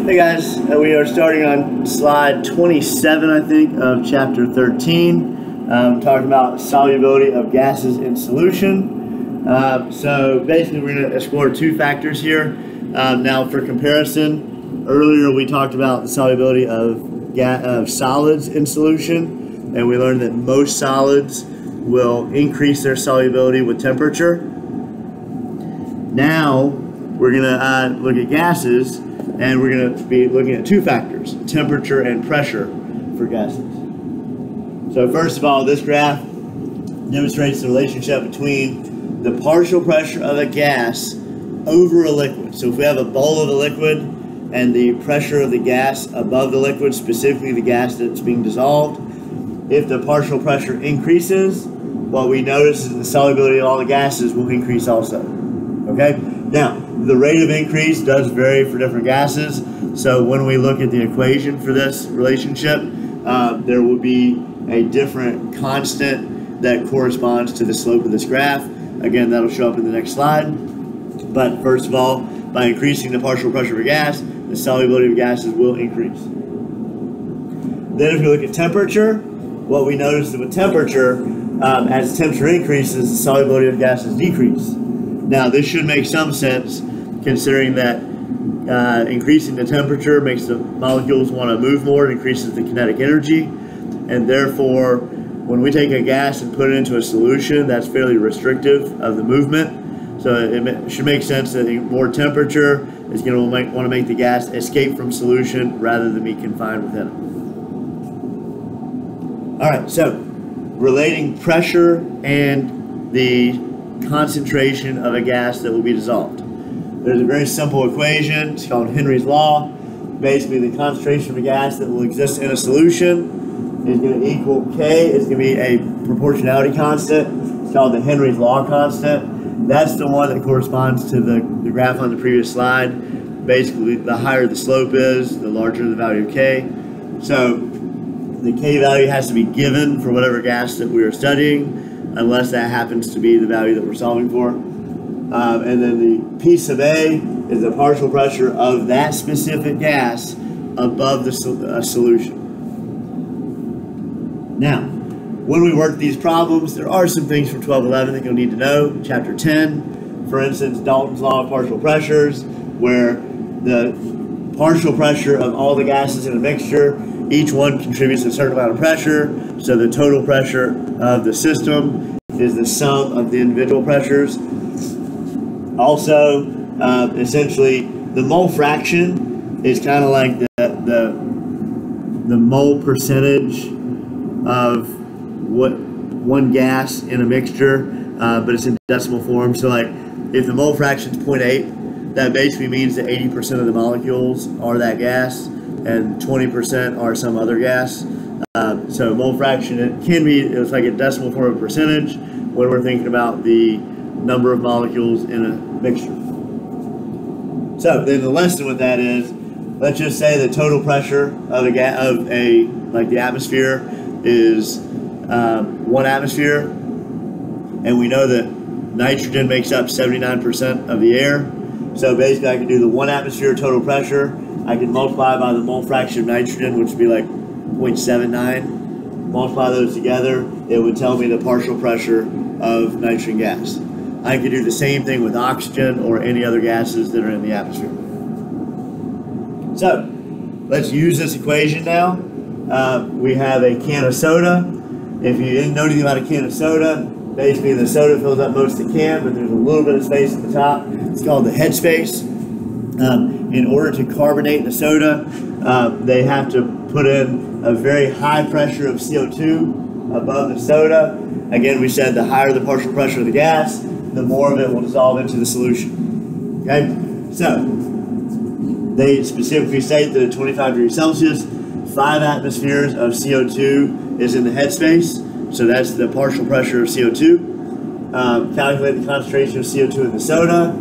Hey guys, we are starting on slide 27, I think, of chapter 13, talking about solubility of gases in solution. So basically we're going to explore two factors here. Now for comparison, earlier we talked about the solubility of solids in solution, and we learned that most solids will increase their solubility with temperature. Now we're going to look at gases, and we're going to be looking at two factors, temperature and pressure for gases. So first of all, this graph demonstrates the relationship between the partial pressure of a gas over a liquid. So if we have a bowl of a liquid and the pressure of the gas above the liquid, specifically the gas that's being dissolved, if the partial pressure increases, what we notice is the solubility of all the gases will increase also. Okay? Now, the rate of increase does vary for different gases, so when we look at the equation for this relationship, there will be a different constant that corresponds to the slope of this graph. Again, that'll show up in the next slide. But first of all, by increasing the partial pressure of a gas, the solubility of gases will increase. Then if we look at temperature, what we notice is that with temperature, as temperature increases, the solubility of gases decrease. Now, this should make some sense, considering that increasing the temperature makes the molecules want to move more, it increases the kinetic energy, and therefore, when we take a gas and put it into a solution, that's fairly restrictive of the movement. So it should make sense that more temperature is going to want to make the gas escape from solution rather than be confined within it. All right, so relating pressure and the concentration of a gas that will be dissolved. There's a very simple equation. It's called Henry's law. Basically, the concentration of a gas that will exist in a solution is going to equal K. It's going to be a proportionality constant. It's called the Henry's law constant. That's the one that corresponds to the graph on the previous slide. Basically, the higher the slope is, the larger the value of K. So the K value has to be given for whatever gas that we are studying, unless that happens to be the value that we're solving for. And then the P sub A is the partial pressure of that specific gas above the solution. Now, when we work these problems, there are some things from 1211 that you'll need to know. Chapter 10, for instance, Dalton's law of partial pressures, where the partial pressure of all the gases in a mixture, each one contributes a certain amount of pressure, so the total pressure of the system is the sum of the individual pressures. Also, essentially, the mole fraction is kind of like the mole percentage of what one gas in a mixture, but it's in decimal form. So like, if the mole fraction is 0.8, that basically means that 80% of the molecules are that gas, and 20% are some other gas. So mole fraction, it's like a decimal form of percentage when we're thinking about the number of molecules in a mixture. So then the lesson with that is, let's just say the total pressure of like the atmosphere is 1 atmosphere, and we know that nitrogen makes up 79% of the air. So basically I can do the 1 atmosphere total pressure, I can multiply by the mole fraction of nitrogen, which would be like 0.79. Multiply those together, it would tell me the partial pressure of nitrogen gas. I could do the same thing with oxygen or any other gases that are in the atmosphere. So, let's use this equation now. We have a can of soda. If you didn't know anything about a can of soda, basically the soda fills up most of the can, but there's a little bit of space at the top. It's called the head space. In order to carbonate the soda, they have to put in a very high pressure of CO2 above the soda. Again, we said the higher the partial pressure of the gas, the more of it will dissolve into the solution. Okay? So, they specifically state that at 25 degrees Celsius, 5 atmospheres of CO2 is in the head space. So that's the partial pressure of CO2. Calculate the concentration of CO2 in the soda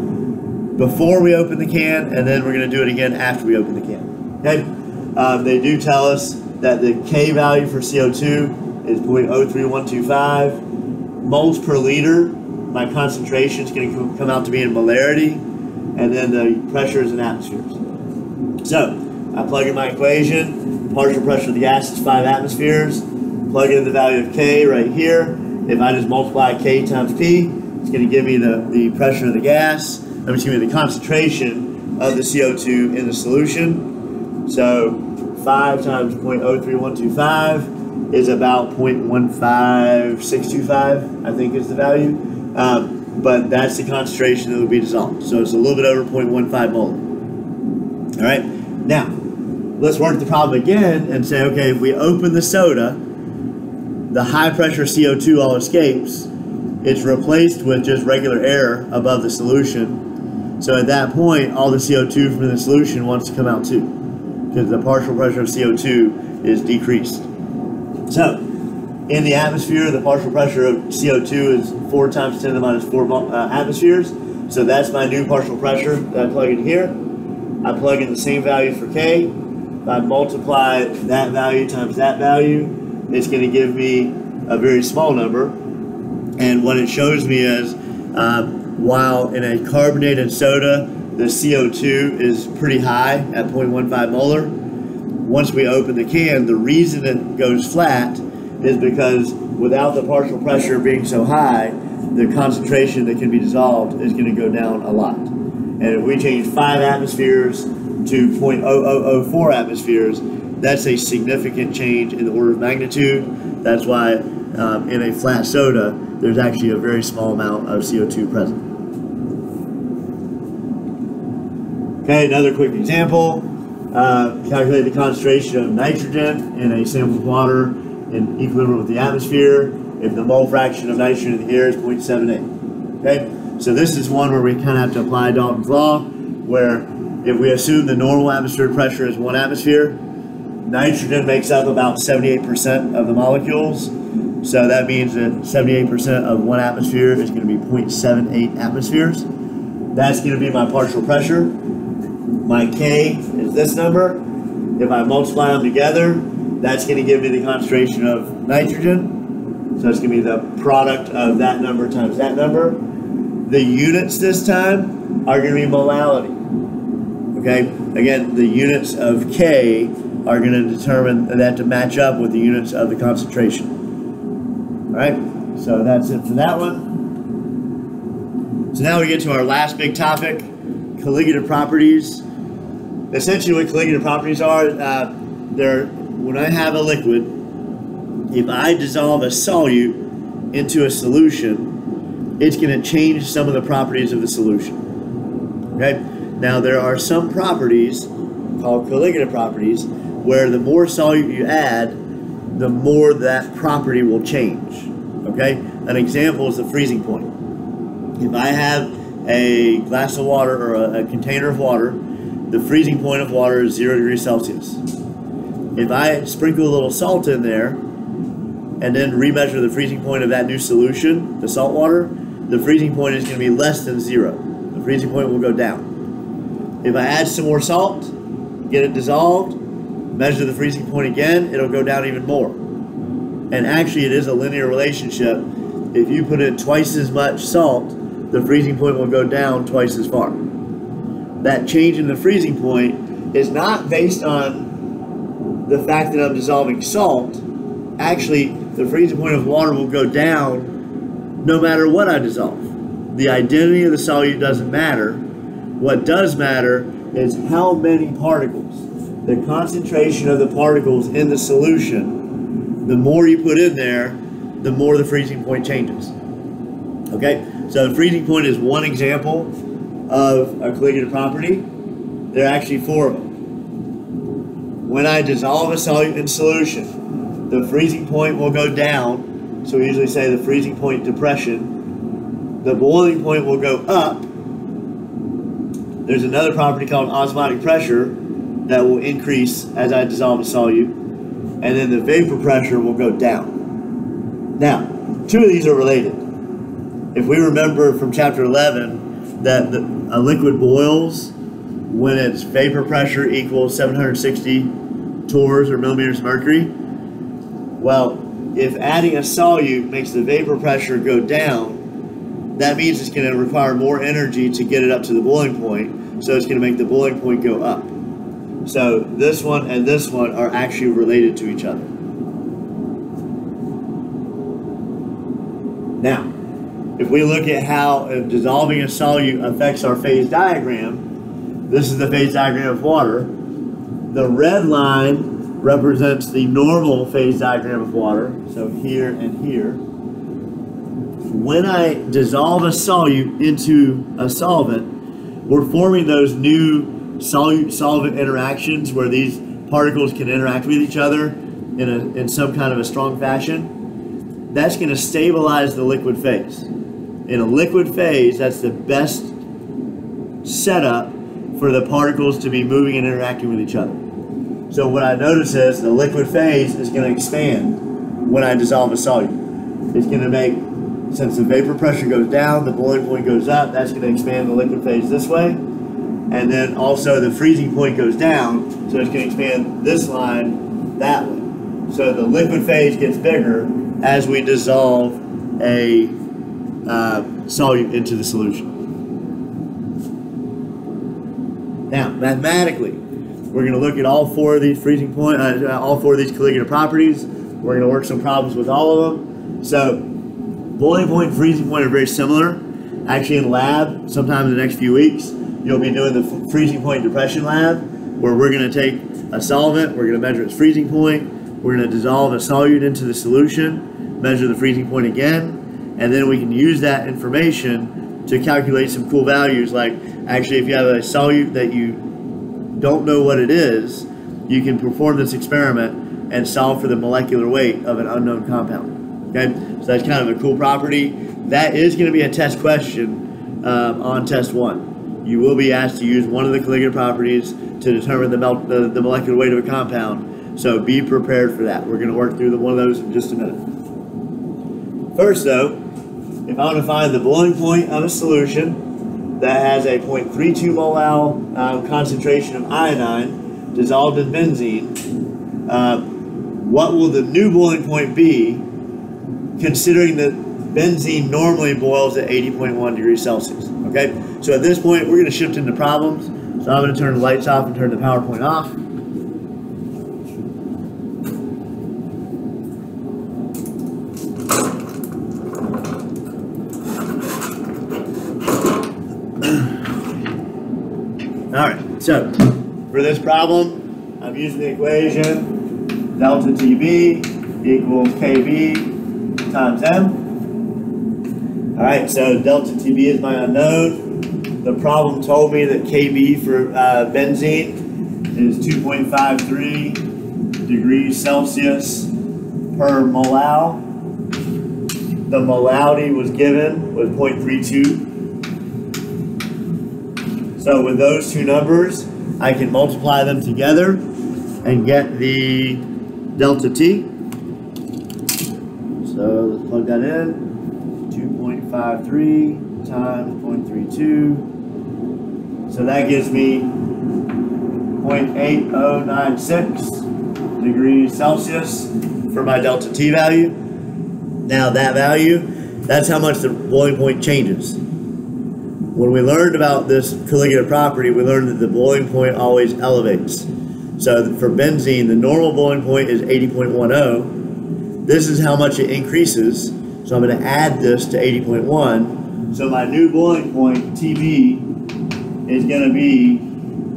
before we open the can, and then we're going to do it again after we open the can. Okay? They do tell us that the K value for CO2 is 0.03125 moles per liter. My concentration is going to come out to be in molarity, and then the pressure is in atmospheres. So I plug in my equation. Partial pressure of the gas is 5 atmospheres. Plug in the value of K right here. If I just multiply K times P, it's going to give me the pressure of the gas. That means give me the concentration of the CO2 in the solution. So 5 times 0.03125 is about 0.15625, I think is the value. But that's the concentration that would be dissolved. So it's a little bit over 0.15 molar. All right, now let's work the problem again and say, okay, if we open the soda, the high pressure CO2 all escapes. It's replaced with just regular air above the solution. So at that point, all the CO2 from the solution wants to come out too, because the partial pressure of CO2 is decreased. So in the atmosphere, the partial pressure of CO2 is 4 times 10 to the minus 4 atmospheres. So that's my new partial pressure that I plug in here. I plug in the same value for K. If I multiply that value times that value, it's going to give me a very small number. And what it shows me is, while in a carbonated soda, the CO2 is pretty high at 0.15 molar. Once we open the can, the reason it goes flat is because without the partial pressure being so high, the concentration that can be dissolved is going to go down a lot. And if we change 5 atmospheres to 0.0004 atmospheres, that's a significant change in the order of magnitude. That's why in a flat soda, there's actually a very small amount of CO2 present. Okay, another quick example. Calculate the concentration of nitrogen in a sample of water in equilibrium with the atmosphere if the mole fraction of nitrogen in the air is 0.78. Okay, so this is one where we kind of have to apply Dalton's law, where if we assume the normal atmospheric pressure is 1 atmosphere, nitrogen makes up about 78% of the molecules. So that means that 78% of 1 atmosphere is going to be 0.78 atmospheres. That's going to be my partial pressure. My K is this number. If I multiply them together, that's going to give me the concentration of nitrogen. So it's going to be the product of that number times that number. The units this time are going to be molality. Okay, again, the units of K are going to determine that to match up with the units of the concentration. All right, so that's it for that one. So now we get to our last big topic, colligative properties. Essentially what colligative properties are, when I have a liquid, if I dissolve a solute into a solution, it's going to change some of the properties of the solution. Okay, now there are some properties called colligative properties where the more solute you add, the more that property will change. Okay, an example is the freezing point. If I have a glass of water or a container of water, the freezing point of water is 0 degrees Celsius. If I sprinkle a little salt in there and then remeasure the freezing point of that new solution, the salt water, the freezing point is going to be less than 0. The freezing point will go down. If I add some more salt, get it dissolved, measure the freezing point again, it'll go down even more. And actually it is a linear relationship. If you put in twice as much salt, the freezing point will go down twice as far. That change in the freezing point is not based on the fact that I'm dissolving salt. Actually, the freezing point of water will go down no matter what I dissolve. The identity of the solute doesn't matter. What does matter is how many particles. The concentration of the particles in the solution, the more you put in there, the more the freezing point changes. Okay, so the freezing point is one example of a colligative property. There are actually 4 of them. When I dissolve a solute in solution, the freezing point will go down. So we usually say the freezing point depression. The boiling point will go up. There's another property called osmotic pressure that will increase as I dissolve a solute. And then the vapor pressure will go down. Now, 2 of these are related. If we remember from chapter 11 that a liquid boils when its vapor pressure equals 760 torrs or millimeters of mercury, well, if adding a solute makes the vapor pressure go down, that means it's going to require more energy to get it up to the boiling point, so it's going to make the boiling point go up. So this one and this one are actually related to each other. Now, if we look at how dissolving a solute affects our phase diagram, this is the phase diagram of water. The red line represents the normal phase diagram of water, so here and here. When I dissolve a solute into a solvent, we're forming those new solute-solvent interactions where these particles can interact with each other in some kind of a strong fashion. That's going to stabilize the liquid phase. In a liquid phase, that's the best setup for the particles to be moving and interacting with each other. So what I notice is the liquid phase is going to expand when I dissolve a solute. It's going to make, since the vapor pressure goes down, the boiling point goes up, that's going to expand the liquid phase this way. And then also the freezing point goes down, so it's going to expand this line that way. So the liquid phase gets bigger as we dissolve a solute into the solution. Now, mathematically, we're going to look at all four of these freezing point, all four of these colligative properties. We're going to work some problems with all of them. So, boiling point and freezing point are very similar. Actually, in lab, sometime in the next few weeks, you'll be doing the freezing point depression lab, where we're going to take a solvent, we're going to measure its freezing point, we're going to dissolve a solute into the solution, measure the freezing point again, and then we can use that information to calculate some cool values. Like, actually, if you have a solute that you don't know what it is, you can perform this experiment and solve for the molecular weight of an unknown compound. Okay, so that's kind of a cool property. That is going to be a test question on test 1. You will be asked to use one of the colligative properties to determine the molecular weight of a compound. So be prepared for that. We're going to work through one of those in just a minute. First, though, if I want to find the boiling point of a solution that has a 0.32 molal concentration of iodine dissolved in benzene, what will the new boiling point be, considering that benzene normally boils at 80.1 degrees Celsius? Okay, so at this point, we're going to shift into problems. So I'm going to turn the lights off and turn the PowerPoint off. Alright, so for this problem, I'm using the equation delta TB equals KB times M. Alright, so delta TB is my unknown. The problem told me that KB for benzene is 2.53 degrees Celsius per molal. The molality was given was 0.32. So with those two numbers, I can multiply them together and get the delta T. So let's plug that in. 2.53 times 0.32. So that gives me 0.8096 degrees Celsius for my delta T value. Now that value, that's how much the boiling point changes. When we learned about this colligative property, we learned that the boiling point always elevates. So for benzene, the normal boiling point is 80.10. This is how much it increases. So I'm going to add this to 80.1. So my new boiling point, TB, is going to be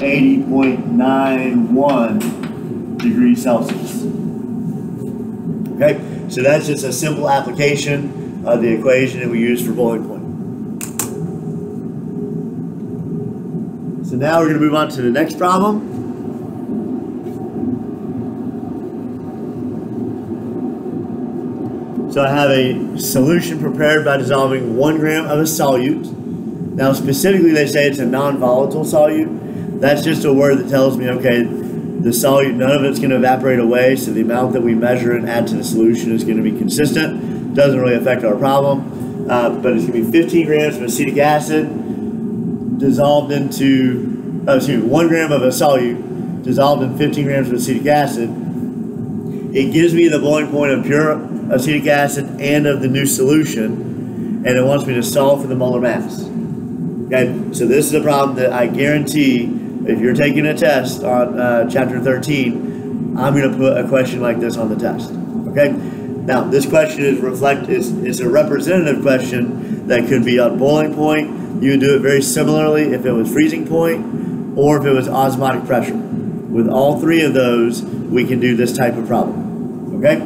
80.91 degrees Celsius. Okay, so that's just a simple application of the equation that we use for boiling point. So now we're going to move on to the next problem. So I have a solution prepared by dissolving 1 gram of a solute. Now specifically they say it's a non-volatile solute. That's just a word that tells me, okay, the solute, none of it's going to evaporate away, so the amount that we measure and add to the solution is going to be consistent. Doesn't really affect our problem, but it's going to be 15 grams of acetic acid dissolved into, 1 gram of a solute dissolved in 15 grams of acetic acid. It gives me the boiling point of pure acetic acid and of the new solution, and it wants me to solve for the molar mass. Okay, so this is a problem that I guarantee if you're taking a test on chapter 13, I'm going to put a question like this on the test. Okay? Now, this question is a representative question that could be on boiling point. You would do it very similarly if it was freezing point or if it was osmotic pressure. With all three of those, we can do this type of problem. Okay?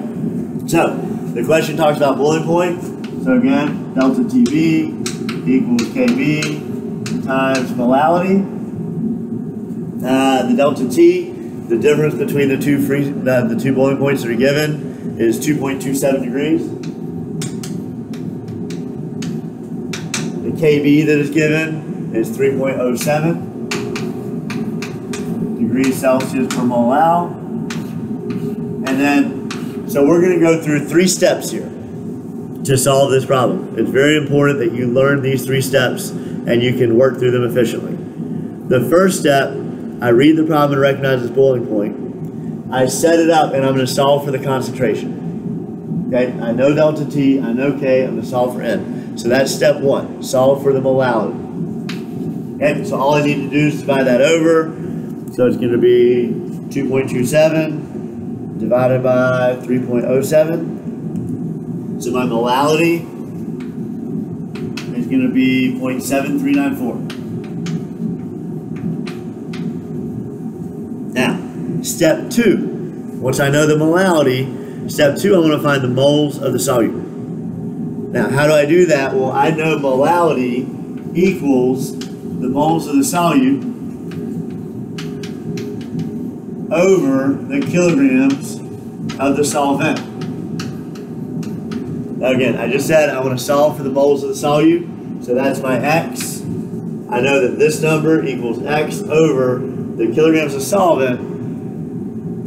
So, the question talks about boiling point. So again, delta TB equals KB times molality. The delta T, the difference between the two boiling points that are given is 2.27 degrees. The KB that is given is 3.07 degrees Celsius per mole. And then, so we're going to go through 3 steps here to solve this problem. It's very important that you learn these 3 steps and you can work through them efficiently. The first step, I read the problem and recognize its boiling point. I set it up and I'm going to solve for the concentration. Okay, I know delta T, I know K, I'm going to solve for N. So that's step 1, solve for the molality. Okay, so all I need to do is divide that over. So it's going to be 2.27 divided by 3.07. So my molality is going to be 0.7394. Now, step 2. Once I know the molality, step 2, I want to find the moles of the solute. Now, how do I do that? Well, I know molality equals the moles of the solute over the kilograms of the solvent. Now again, I just said I want to solve for the moles of the solute, so that's my X. I know that this number equals X over the kilograms of solvent.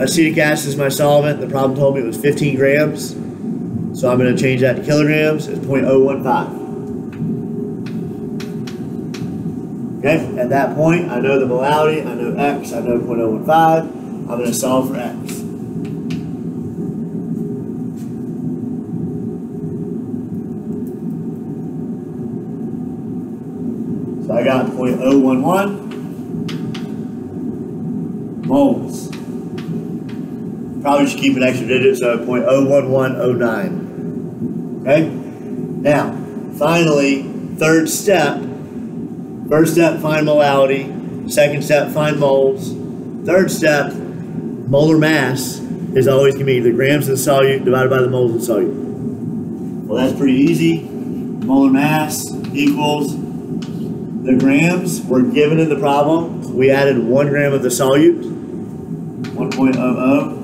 Acetic acid is my solvent. The problem told me it was 15 grams, so I'm going to change that to kilograms. It's 0.015. Okay, at that point, I know the molality, I know X, I know 0.015. I'm going to solve for X. So I got 0.011 moles. Probably should keep an extra digit, so 0.01109. Okay? Now, finally, third step. First step, find molality. Second step, find moles. Third step, molar mass is always going to be either grams of the solute divided by the moles of the solute. Well, that's pretty easy. Molar mass equals the grams were given in the problem. We added 1 gram of the solute, 1.00.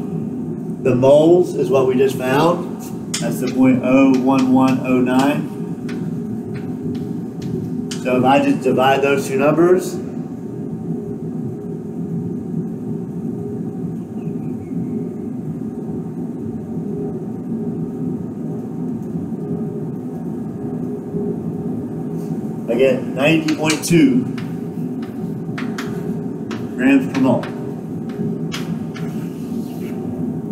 The moles is what we just found. That's the 0.01109. So if I just divide those two numbers, I get 90.2 grams per mole.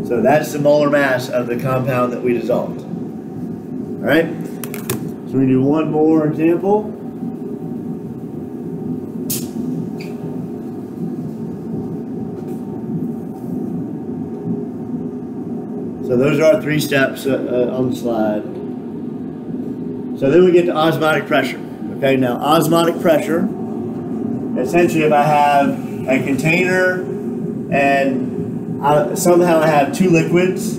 So that's the molar mass of the compound that we dissolved. All right? So we do one more example. So those are our 3 steps on the slide. So then we get to osmotic pressure. Okay, now osmotic pressure, essentially if I have a container and somehow I have 2 liquids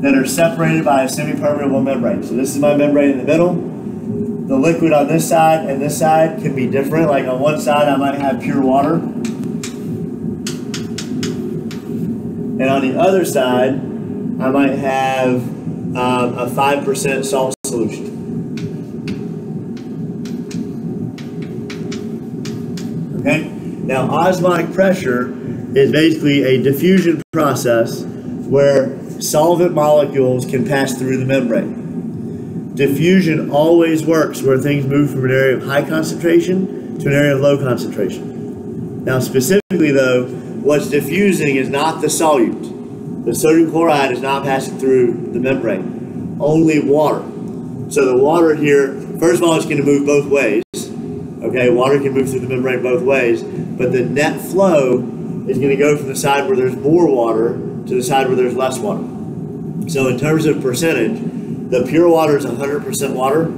that are separated by a semi-permeable membrane. So this is my membrane in the middle. The liquid on this side and this side can be different. Like on one side I might have pure water. And on the other side I might have a 5% salt solution. Okay? Now, osmotic pressure is basically a diffusion process where solvent molecules can pass through the membrane. Diffusion always works where things move from an area of high concentration to an area of low concentration. Now, specifically though, what's diffusing is not the solute. The sodium chloride is not passing through the membrane, only water. So the water here, first of all, it's going to move both ways. Okay, water can move through the membrane both ways, but the net flow is going to go from the side where there's more water to the side where there's less water. So in terms of percentage, the pure water is 100% water.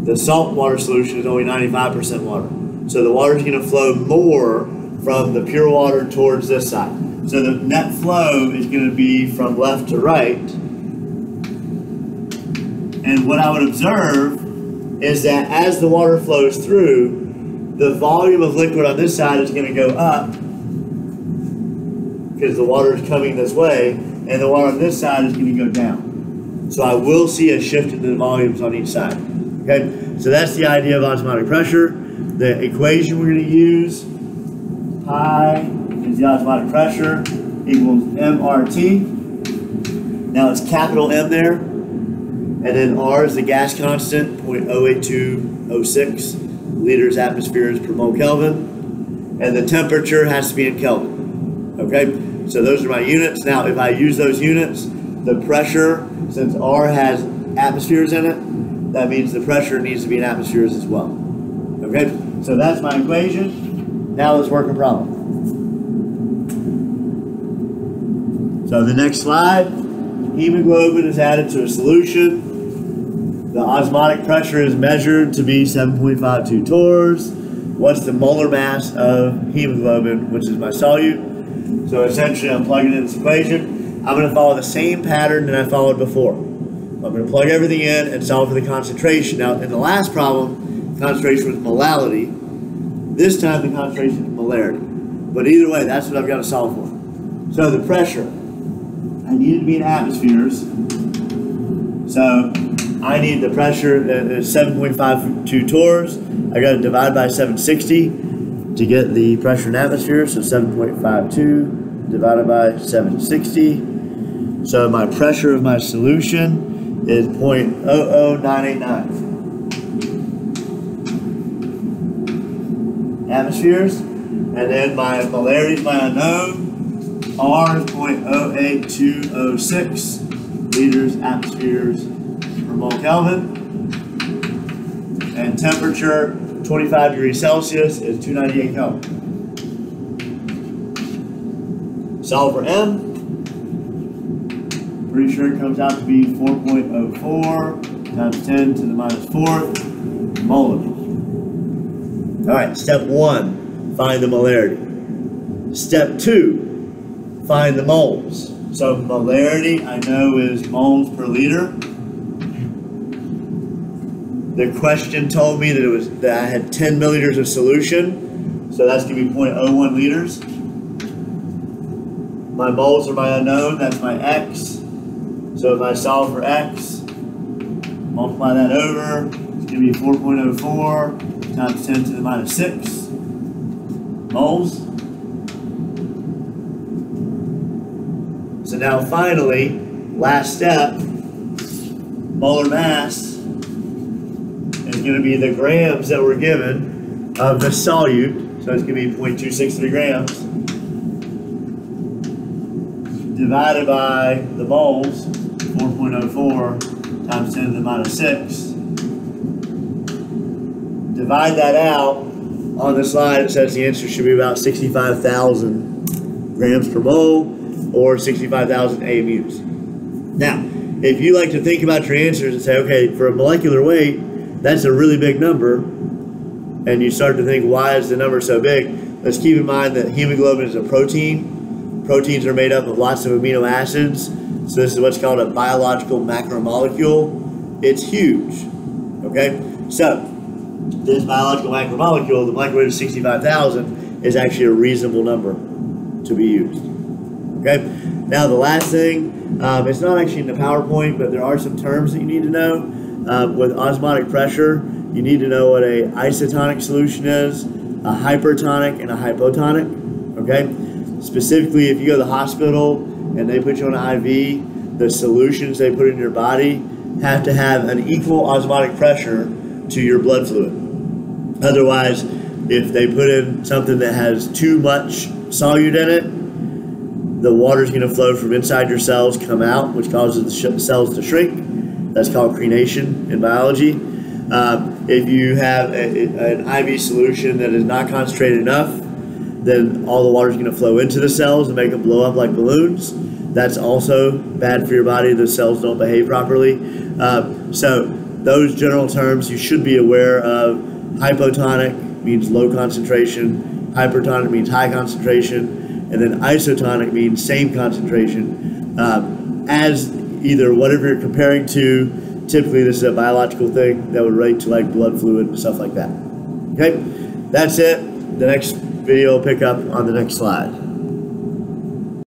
The salt water solution is only 95% water. So the water is going to flow more from the pure water towards this side. So the net flow is going to be from left to right. And what I would observe is that as the water flows through, the volume of liquid on this side is going to go up because the water is coming this way, and the water on this side is going to go down. So I will see a shift in the volumes on each side. Okay, so that's the idea of osmotic pressure. The equation we're going to use, pi is the osmotic pressure, equals MRT. Now it's capital M there, and then R is the gas constant, 0.08206 liters atmospheres per mole Kelvin, and the temperature has to be in Kelvin. Okay, so those are my units. Now if I use those units, the pressure, since R has atmospheres in it, that means the pressure needs to be in atmospheres as well. Okay, so that's my equation. Now let's work a problem. So the next slide, hemoglobin is added to a solution. The osmotic pressure is measured to be 7.52 torrs. What's the molar mass of hemoglobin, which is my solute? So essentially I'm plugging in this equation. I'm going to follow the same pattern that I followed before. I'm going to plug everything in and solve for the concentration. Now, in the last problem, the concentration was molality. This time, the concentration is molarity. But either way, that's what I've got to solve for. So the pressure, I need it to be in atmospheres. So I need the pressure at 7.52 torrs. I got to divide by 760 to get the pressure in atmospheres. So 7.52 divided by 760. So my pressure of my solution is 0.009 atmospheres, and then my molarity is my unknown. R is 0.08206 liters atmospheres per mole Kelvin, and temperature 25 degrees Celsius is 298 Kelvin. Solve for M. Pretty sure it comes out to be 4.04 times 10 to the minus 4th molar. All right, step 1, find the molarity. Step 2, find the moles. So molarity I know is moles per liter. The question told me that I had 10 milliliters of solution, so that's going to be 0.01 liters. My moles are my unknown, that's my X. So if I solve for X, multiply that over, it's going to be 4.04 times 10 to the minus 6 moles. So now finally, last step, molar mass is going to be the grams that were given of the solute. So it's going to be 0.263 grams divided by the moles, 4.04 times 10 to the minus 6. Divide that out. On the slide, it says the answer should be about 65,000 grams per mole, or 65,000 AMUs. Now, if you like to think about your answers and say, okay, for a molecular weight, that's a really big number, and you start to think, why is the number so big? Let's keep in mind that hemoglobin is a protein. Proteins are made up of lots of amino acids, so this is what's called a biological macromolecule. It's huge, okay? So, this biological macromolecule, the molecular weight of 65,000, is actually a reasonable number to be used. Okay. Now the last thing, it's not actually in the PowerPoint, but there are some terms that you need to know. With osmotic pressure, you need to know what a isotonic solution is, a hypertonic, and a hypotonic. Okay. Specifically, if you go to the hospital and they put you on an IV, the solutions they put in your body have to have an equal osmotic pressure to your blood fluid. Otherwise, if they put in something that has too much solute in it, the water is going to flow from inside your cells, come out, which causes the cells to shrink. That's called crenation in biology. If you have an IV solution that is not concentrated enough, then all the water is going to flow into the cells and make them blow up like balloons. That's also bad for your body. The cells don't behave properly. So those general terms you should be aware of. Hypotonic means low concentration. Hypertonic means high concentration. And then isotonic means same concentration. As either whatever you're comparing to, typically this is a biological thing that would relate to like blood fluid and stuff like that. Okay, that's it. The next video will pick up on the next slide.